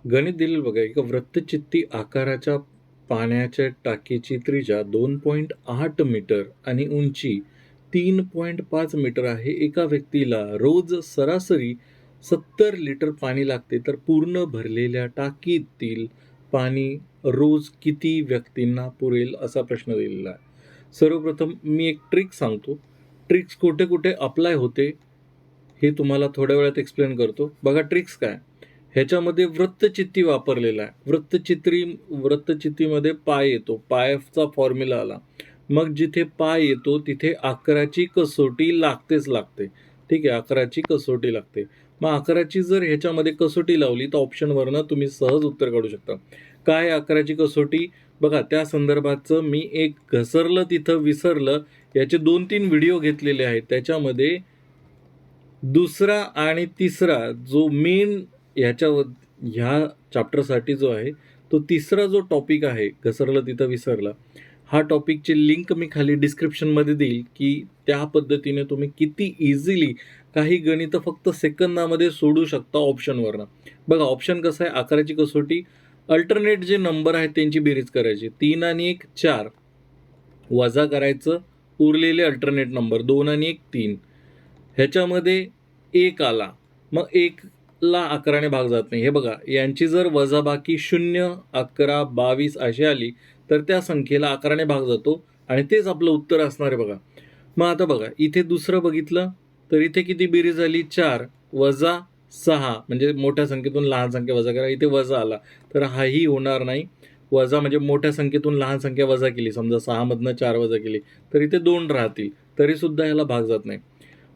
गणित दिलेलं बघा. एका वृत्तचित्ती आकाराच्या पाण्याच्या टाकीची त्रिज्या 2.8 मीटर आणि उंची 3.5 मीटर आहे. एका व्यक्तीला रोज सरासरी 70 लिटर पाणी लागते. तर पूर्ण भरलेल्या टाकीतील पाणी रोज किती व्यक्तींना पुरेल असा प्रश्न दिलेला आहे. सर्वप्रथम मी एक ट्रिक सांगतो. ट्रिक्स कुठे कुठे अप्लाय होते हे तुम्हाला थोड्या वेळात एक्सप्लेन करतो. बघा ट्रिक्स काय. ह्याच्यामध्ये वृत्तचित्ती वापरलेला आहे. वृत्तचित्तीमध्ये पाय येतो. पायचा फॉर्म्युला आला. मग जिथे पाय येतो तिथे अकराची कसोटी लागतेच लागते. ठीक आहे, अकराची कसोटी लागते. मग अकराची जर ह्याच्यामध्ये कसोटी लावली तर ऑप्शनवरनं तुम्ही सहज उत्तर काढू शकता. काय अकराची कसोटी? बघा त्या संदर्भाचं मी एक घसरलं तिथं विसरलं याचे 2-3 व्हिडिओ घेतलेले आहेत. त्याच्यामध्ये दुसरा आणि तिसरा जो मेन ह्या चॅप्टरसाठी जो आहे तो तिसरा जो टॉपिक आहे, घसरलं तिथं विसरलं, हा टॉपिकची लिंक मी खाली डिस्क्रिप्शनमध्ये देईल की त्या पद्धतीने तुम्ही किती इझिली काही गणितं फक्त सेकंदामध्ये सोडू शकता ऑप्शनवरनं. बघा ऑप्शन कसं आहे, अकराची कसोटी, अल्टरनेट जे नंबर आहेत त्यांची बेरीज करायची. 3 आणि 1 4, वजा करायचं उरलेले अल्टरनेट नंबर 2 आणि 1 3. ह्याच्यामध्ये 1 आला, मग 1ला 11ने भाग जात नाही. हे बघा यांची जर वजाबाकी 0, 11, 22 अशी आली तर त्या संख्येला 11ने भाग जातो आणि तेच आपलं उत्तर असणार आहे. बघा मग आता बघा इथे दुसरं बघितलं तर इथे किती बेरीज झाली, 4 वजा 6, म्हणजे मोठ्या संख्येतून लहान संख्या वजा करा. इथे वजा आला तर हाही होणार नाही. वजा म्हणजे मोठ्या संख्येतून लहान संख्या वजा केली, समजा 6 मधनं 4 वजा केली तर इथे 2 राहतील, तरी सुद्धा ह्याला भाग जात नाही.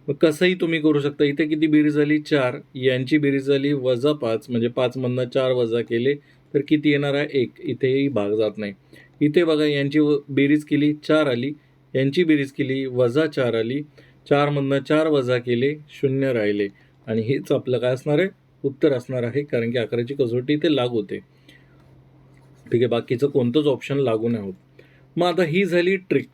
मग कसंही तुम्ही करू शकता. इथे किती बेरीज झाली, 4, यांची बेरीज झाली वजा 5, म्हणजे 5 मधनं 4 वजा केले तर किती येणार आहे, 1. इथेही भाग जात नाही. इथे बघा यांची बेरीज केली 4 आली, यांची बेरीज केली वजा 4 आली, 4 मधनं 4 वजा केले 0 राहिले आणि हेच आपलं काय असणार आहे, उत्तर असणार आहे. कारण की अकराची कसोटी इथे लागू होते. ठीक आहे, बाकीचं कोणतंच ऑप्शन लागू नाही होत. मग आता ही झाली ट्रिक.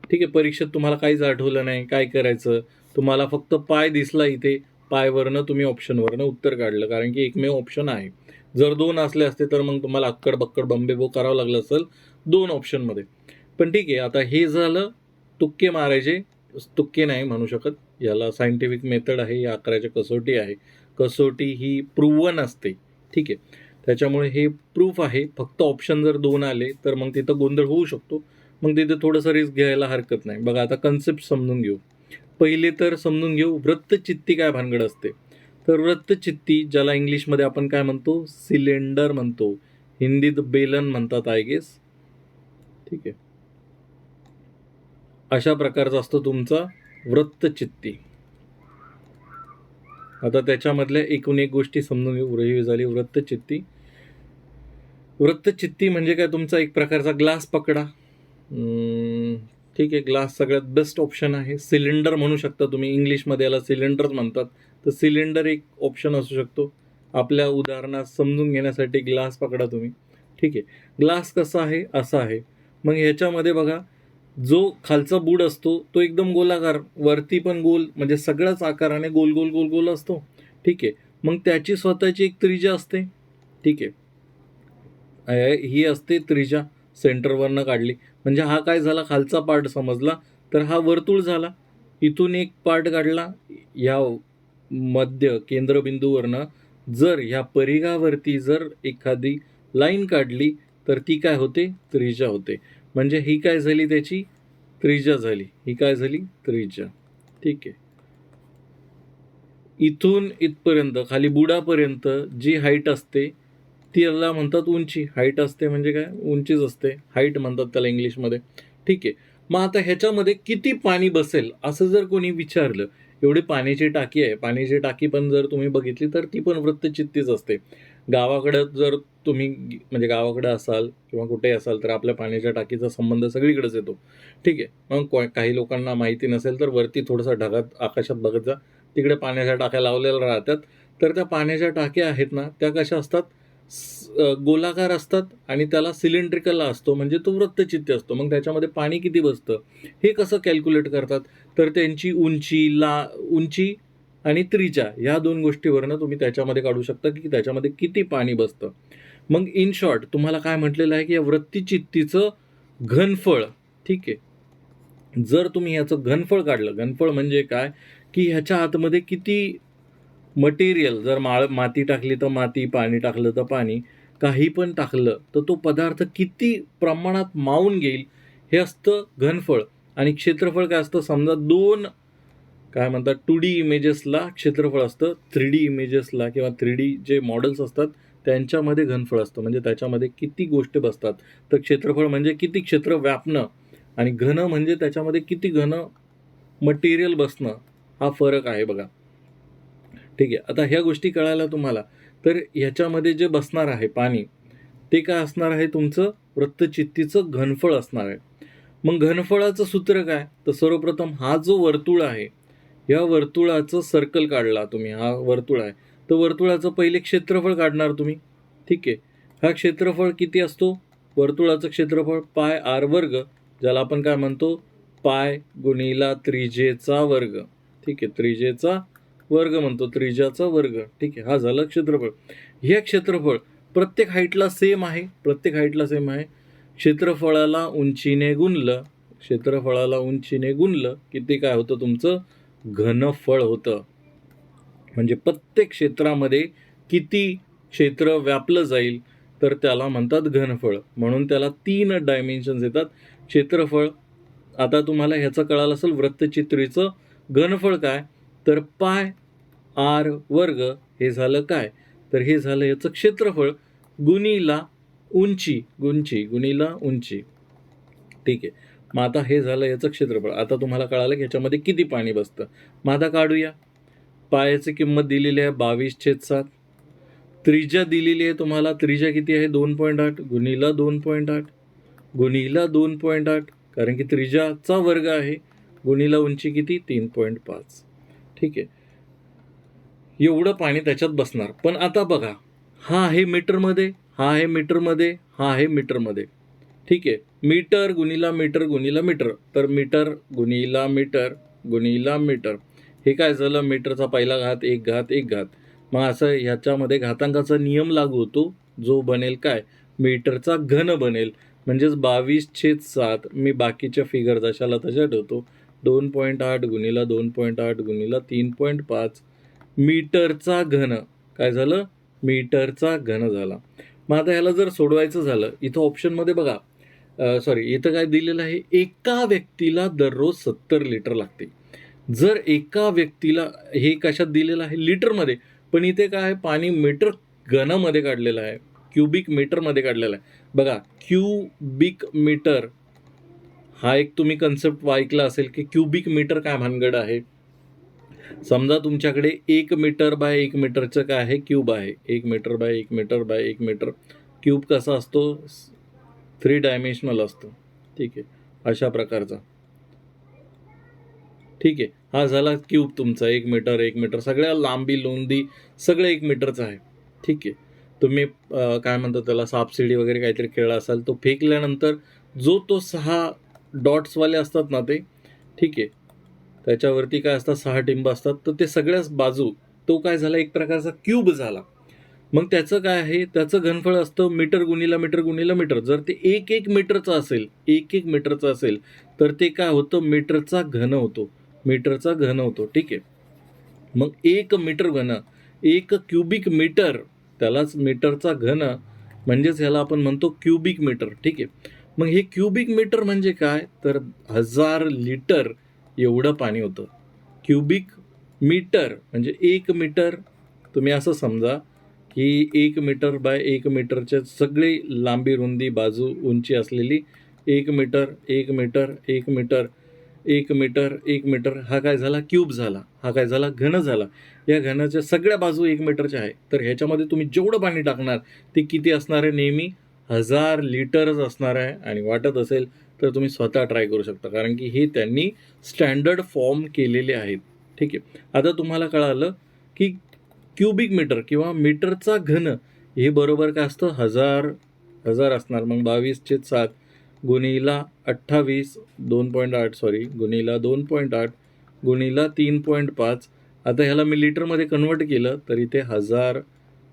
ठीक आहे, परीक्षेत तुम्हाला काहीच आठवलं नाही, काय करायचं, तुम्हाला फक्त पाय दिसला इथे, पायवरनं तुम्ही ऑप्शनवरनं उत्तर काढलं, कारण की एकमेव ऑप्शन आहे. जर 2 असले असते तर मग तुम्हाला अक्कड बक्कड बंबेबो करावं लागलं असेल 2 ऑप्शनमध्ये. पण ठीक आहे, आता हे झालं तुक्के मारायचे. तुक्के नाही म्हणू शकत, याला सायंटिफिक मेथड आहे, या अकराच्या कसोटी आहे. कसोटी ही प्रूव्हन असते. ठीक आहे, त्याच्यामुळे हे प्रूफ आहे. फक्त ऑप्शन जर 2 आले तर मग तिथं गोंधळ होऊ शकतो. मग तिथे थोडंसं रिस्क घ्यायला हरकत नाही. बघा आता कन्सेप्ट समजून घेऊ. पहिले तर समजून घेऊ वृत्तचित्ती काय भानगड असते. तर वृत्तचित्ती, ज्याला इंग्लिशमध्ये आपण काय म्हणतो, सिलेंडर म्हणतो, हिंदीत बेलन म्हणतात आय गेस. ठीक आहे, अशा प्रकारचा असतो तुमचा वृत्तचित्ती. आता त्याच्यामधल्या एकूण एक गोष्टी समजून घेऊ. ही झाली वृत्तचित्ती. वृत्तचित्ती म्हणजे काय, तुमचा एक प्रकारचा ग्लास पकडा. ठीक आहे, ग्लास सगळ्यात बेस्ट ऑप्शन आहे. सिलेंडर म्हणू शकता तुम्ही, इंग्लिशमध्ये याला सिलेंडर म्हणतात. तर सिलेंडर एक ऑप्शन असू शकतो. आपल्या उदाहरणात समजून घेण्यासाठी ग्लास पकडा तुम्ही. ठीक आहे, ग्लास कसा आहे, असा आहे. मग ह्याच्यामध्ये बघा, जो खालचा बुड असतो तो एकदम गोलाकार, वरती पण गोल, म्हणजे सगळ्याच आकाराने गोल गोल गोल गोल असतो. ठीक आहे, मग त्याची स्वतःची एक त्रिज्या असते. ठीक आहे, ही असते त्रिज्या, सेंटरवरनं काढली म्हणजे हा काय झाला, खालचा पार्ट समजला तर हा वर्तुळ झाला. इथून एक पार्ट काढला, या मध्य केंद्रबिंदूवरनं जर ह्या परिघावरती जर एखादी लाईन काढली तर ती काय होते, त्रिज्या होते. म्हणजे ही काय झाली, त्याची त्रिज्या झाली. ही काय झाली, त्रिज्या. ठीक आहे, इथून इथपर्यंत खाली बुडापर्यंत जी हाईट असते त्याला म्हणतात उंची. हाईट असते म्हणजे काय, उंचीच असते, हाईट म्हणतात त्याला इंग्लिशमध्ये. ठीक आहे, मग आता ह्याच्यामध्ये किती पाणी बसेल असं जर कोणी विचारलं, एवढी पाण्याची टाकी आहे. पाण्याची टाकी पण जर तुम्ही बघितली तर ती पण वृत्तचित्तीच असते. गावाकडं जर तुम्ही म्हणजे गावाकडे असाल किंवा कुठेही असाल तर आपल्या पाण्याच्या टाकीचा संबंध सगळीकडेच येतो. ठीक आहे, मग काही लोकांना माहिती नसेल तर वरती थोडंसं ढगात आकाशात बघत जा, तिकडे पाण्याच्या टाक्या लावलेल्या राहतात. तर त्या पाण्याच्या टाक्या आहेत ना, त्या कशा असतात, गोलाकार असतात आणि त्याला सिलेंड्रिकल असतो, म्हणजे तो वृत्तचित्ती असतो. मग त्याच्यामध्ये पाणी किती बसतं हे कसं कॅल्क्युलेट करतात, तर त्यांची उंची आणि त्रिज्या या 2 गोष्टीवरनं तुम्ही त्याच्यामध्ये काढू शकता की त्याच्यामध्ये किती पाणी बसतं. मग इन शॉर्ट तुम्हाला काय म्हटलेलं आहे की या वृत्तचित्तीचं घनफळ, ठीक आहे. जर तुम्ही याचं घनफळ काढलं, घनफळ म्हणजे काय की ह्याच्या आतमध्ये किती मटेरियल, जर माती टाकली तर माती, पाणी टाकलं तर पाणी, काही पण टाकलं तर तो पदार्थ किती प्रमाणात मावून घेईल हे असतं घनफळ. आणि क्षेत्रफळ काय असतं, समजा 2 काय म्हणतात 2D इमेजेसला क्षेत्रफळ असतं, 3D इमेजेसला किंवा 3D जे मॉडेल्स असतात त्यांच्यामध्ये घनफळ असतं, म्हणजे त्याच्यामध्ये किती गोष्टी बसतात. तर क्षेत्रफळ म्हणजे किती क्षेत्र व्यापणं आणि घन म्हणजे त्याच्यामध्ये किती घन मटेरियल बसणं, हा फरक आहे बघा. ठीक आहे. आता ह्या गोष्टी कळायला तुम्हाला, तर ह्याच्यामध्ये जे बसणार आहे पाणी ते काय असणार आहे, तुमचं वृत्तचित्तीचं घनफळ असणार आहे. मग घनफळाचं सूत्र काय, तर सर्वप्रथम हा जो वर्तुळ आहे या वर्तुळाचं सर्कल काढला तुम्ही, हा वर्तुळ आहे तर वर्तुळाचं पहिले क्षेत्रफळ काढणार तुम्ही. ठीक आहे. हा क्षेत्रफळ किती असतो, वर्तुळाचं क्षेत्रफळ पाय आर वर्ग, ज्याला आपण काय म्हणतो पाय गुणिला त्रिज्येचा वर्ग. ठीक आहे, त्रिज्येचा वर्ग म्हणतो, त्रिज्याचा वर्ग. ठीक आहे, हा झाला क्षेत्रफळ. हे क्षेत्रफळ प्रत्येक हाईटला सेम आहे, प्रत्येक हाईटला सेम आहे. क्षेत्रफळाला उंचीने गुणलं, क्षेत्रफळाला उंचीने गुणलं किती काय होतं, तुमचं घनफळ होतं. म्हणजे प्रत्येक क्षेत्रामध्ये किती क्षेत्र व्यापलं जाईल तर त्याला म्हणतात घनफळ. म्हणून त्याला 3 डायमेन्शन्स येतात. क्षेत्रफळ, आता तुम्हाला ह्याचं कळालं असेल वृत्तचित्रीचं घनफळ काय, तर पाय आर वर्ग हे झालं काय, तर हे झालं याचं क्षेत्रफळ गुणिला उंची, गुणिला उंची. ठीक आहे. मग आता हे झालं याचं क्षेत्रफळ. आता तुम्हाला कळालं की ह्याच्यामध्ये किती पाणी बसतं. मग आता काढूया. पायाची किंमत दिलेली आहे 22/7. त्रिज्या दिलेली आहे तुम्हाला, त्रिज्या किती आहे 2.8 गुणिला 2.8 गुणिला 2.8, कारण की त्रिज्याचा वर्ग आहे, गुणिला उंची किती 3.5. ठीक आहे, एवढं पाणी त्याच्यात बसणार. पण आता बघा, हा आहे मीटरमध्ये, हा आहे मीटरमध्ये, हा आहे मीटरमध्ये. ठीक आहे, मीटर गुणिला मीटर गुणिला मीटर, तर मीटर गुणिला मीटर गुणिला मीटर, हे काय झालं, मीटरचा पहिला घात 1 घात 1 घात. मग असं ह्याच्यामध्ये घातांकाचा नियम लागू होतो, जो बनेल काय, मीटरचा घन बनेल. म्हणजेच 22/7. मी बाकीच्या फिगर जशाला तशा ठेवतो. 2.8 गुणिला 2.8 गुणिला 3.5 मीटरचा घन. काय झालं, मीटरचा घन झाला. मग आता ह्याला जर सोडवायचं झालं, इथं ऑप्शनमध्ये बघा, सॉरी इथं काय दिलेलं आहे, एका व्यक्तीला दररोज 70 लिटर लागते. जर एका व्यक्तीला, हे कशात दिलेलं आहे लिटरमध्ये, पण इथे काय आहे, पाणी मीटर घनामध्ये काढलेलं आहे, क्युबिक मीटरमध्ये काढलेलं आहे. बघा, क्युबिक मीटर हा एक तुम्ही कन्सेप्ट ऐकला असेल की क्युबिक मीटर काय भानगड आहे. समजा तुमच्याकडे 1 मीटर बाय 1 मीटरचं काय आहे, क्यूब आहे. 1 metre by 1 metre by 1 metre. Cube कसा असतो, 3 डायमेन्शनल असतो. ठीक आहे, अशा प्रकारचा. ठीक आहे, हा झाला क्यूब तुमचा 1 मीटर 1 मीटर, सगळ्या लांबी रुंदी सगळं 1 मीटरचं आहे. ठीक आहे, तुम्ही काय म्हणतो त्याला, सापशिडी वगैरे काहीतरी खेळला असाल, तो फेकल्यानंतर जो तो 6 डॉट्सवाले असतात ना ते, ठीक आहे, त्याच्यावरती काय असतात 6 टिंब असतात, तर ते सगळ्याच बाजू, तो काय झाला एक प्रकारचा क्यूब झाला. मग त्याचं काय आहे, त्याचं घनफळ असतं मीटर गुणिला मीटर गुणिला मीटर. जर ते 1 मीटरचं असेल, 1 मीटरचं असेल तर ते काय होतं, मीटरचा घन होतो, मीटरचा घन होतो. ठीक आहे, मग 1 मीटर घन, 1 क्युबिक मीटर, त्यालाच मीटरचा घन, म्हणजेच ह्याला आपण म्हणतो क्युबिक मीटर. ठीक आहे, मग हे क्युबिक मीटर म्हणजे काय, तर 1000 लिटर एवढं पाणी होतं. क्युबिक मीटर म्हणजे 1 मीटर, तुम्ही असं समजा की 1 मीटर बाय 1 मीटरच्या सगळी लांबी रुंदी बाजू उंची असलेली 1 metre 1 metre 1 metre 1 metre 1 metre, हा काय झाला क्यूब झाला, हा काय झाला घन झाला. या घनाच्या सगळ्या बाजू 1 मीटरच्या आहे, तर ह्याच्यामध्ये तुम्ही जेवढं पाणी टाकणार ते किती असणार आहे, नेहमी 1000 लिटरच असणार आहे. आणि वाटत असेल तर तुम्ही स्वतः ट्राय करू शकता, कारण की हे त्यांनी स्टँडर्ड फॉर्म केलेले आहेत. ठीक आहे, आता तुम्हाला कळालं की क्युबिक मीटर किंवा मीटरचा घन हे बरोबर काय असतं, 1000 असणार. मग 22/7 गुणिला 28 2.8 सॉरी गुणिला 2.8 गुणिला 3.5 आता ह्याला मी लिटरमध्ये कन्वर्ट केलं तर इथे 1000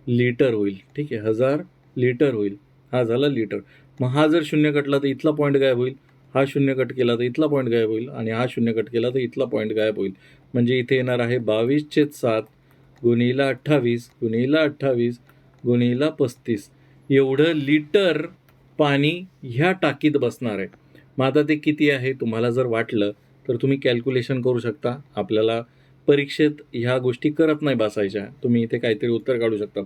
लिटर होईल. ठीक आहे, 1000 लिटर होईल. हा झाला लिटर. मग हा जर शून्य कटला तर इथला पॉईंट गायब होईल, हा शून्य कट केला तर इथला पॉईंट गायब होईल आणि हा शून्य कट केला तर इथला पॉईंट गायब होईल. म्हणजे इथे येणार आहे 22/7 गुणिला 28 गुणिला 28 गुणिला 35 एवढं लिटर पाणी ह्या टाकीत बसणार आहे. मग आता ते किती आहे तुम्हाला जर वाटलं तर तुम्ही कॅल्क्युलेशन करू शकता. आपल्याला परीक्षेत ह्या गोष्टी करत नाही बसायच्या. तुम्ही इथे काहीतरी उत्तर काढू शकता.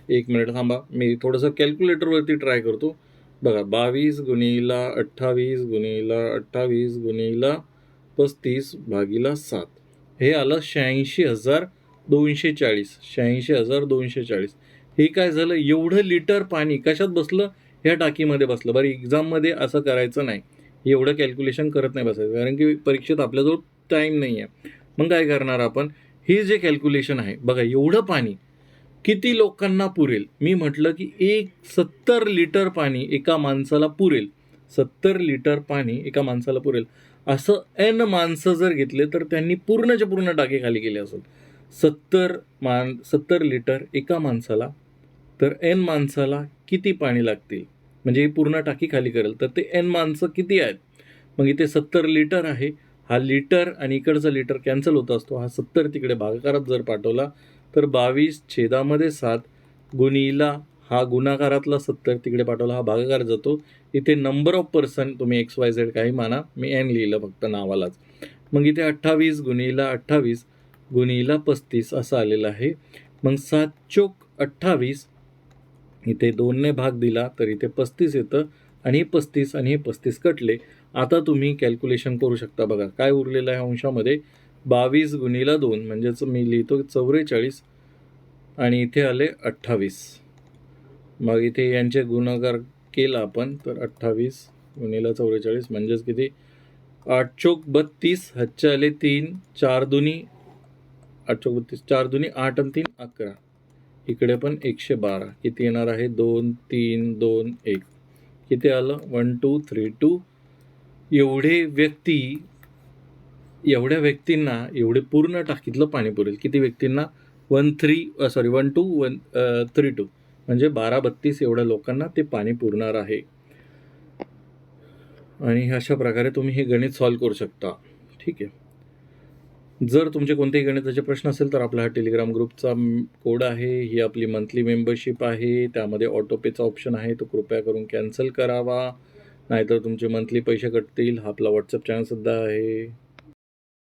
1 मिनिट थांबा, मी थोडंसं कॅल्क्युलेटरवरती ट्राय करतो. बघा, 22 गुणिला 28 गुणिला 28 गुणिला 35 भागिला 7 हे आलं 86,240. 86,240 हे काय झालं, एवढं लिटर पाणी कशात बसलं, ह्या टाकीमध्ये बसलं. बरं, एक्झाममध्ये असं करायचं नाही, एवढं कॅल्क्युलेशन करत नाही बसायचं, कारण की परीक्षेत आपल्याजवळ टाईम नाही आहे. मग काय करणार आपण, हे जे कॅल्क्युलेशन आहे बघा, एवढं पाणी किती लोकांना पुरेल. मी म्हटलं की 70 लिटर पाणी एका माणसाला पुरेल. 70 लिटर पाणी एका माणसाला पुरेल. असं n माणसं जर घेतले तर त्यांनी पूर्णच्या पूर्ण टाकी खाली केली असेल. 70 लिटर एका माणसाला, तर n माणसाला किती पाणी लागतील, म्हणजे ही पूर्ण टाकी खाली करेल. तर ते n माणसं किती आहेत, मग इथे 70 लिटर आहे. हा लिटर आणि इकडचा लिटर कॅन्सल होत असतो. हा 70 तिकडे भागाकारात जर पाठवला तर 22/7 गुणिला हा गुणाकारातला 70 तिकडे पाठवला, हा भागाकार जातो. इथे नंबर ऑफ पर्सन तुम्ही XYZ काही माना, मी n लिहिलं फक्त नावालाच. मग इथे 28 गुणिला 28 गुणिला 35 असं आलेलं आहे. मग 7 चोक 28, इथे 2ने भाग दिला तर इथे 35 येतं आणि 35 आणि हे 35 कटले. आता तुम्ही कॅल्क्युलेशन करू शकता. बघा काय उरलेलं आहे अंशामध्ये, 22 गुणिला 2 म्हणजेच मी लिहितो 44 आणि इथे आले 28. मग इथे यांचे गुणाकार केला आपण तर 28 गुणिला 44 म्हणजेच किती, 8 चोक 32, हातचे आले 3, 4 दुनी 8 चोक 32, 4 दुनी 8 आणि 3 11. इकडे पण 112. किती येणार आहे, 2 3 2 1. किती आलं, 1 2 3 2. एवढ्या व्यक्तींना एवढे पूर्ण टाकीतलं पाणी पुरेल. किती व्यक्तींना, 1 2 1 3 2 म्हणजे 12-32 एवढ्या लोकांना ते पाणी पुरणार आहे. आणि अशा प्रकारे तुम्ही हे गणित सॉल्व्ह करू शकता. ठीक आहे. जर तुमचे कोणतेही गणिताचे प्रश्न असेल तर आपला हा टेलिग्राम ग्रुपचा कोड आहे, ही आपली मंथली मेंबरशिप आहे, त्यामध्ये ऑटोपेचा ऑप्शन आहे, तो कृपया करून कॅन्सल करावा, नाहीतर तुमचे मंथली पैसे कटतील. हा आपला व्हॉट्सअप चॅनलसुद्धा आहे.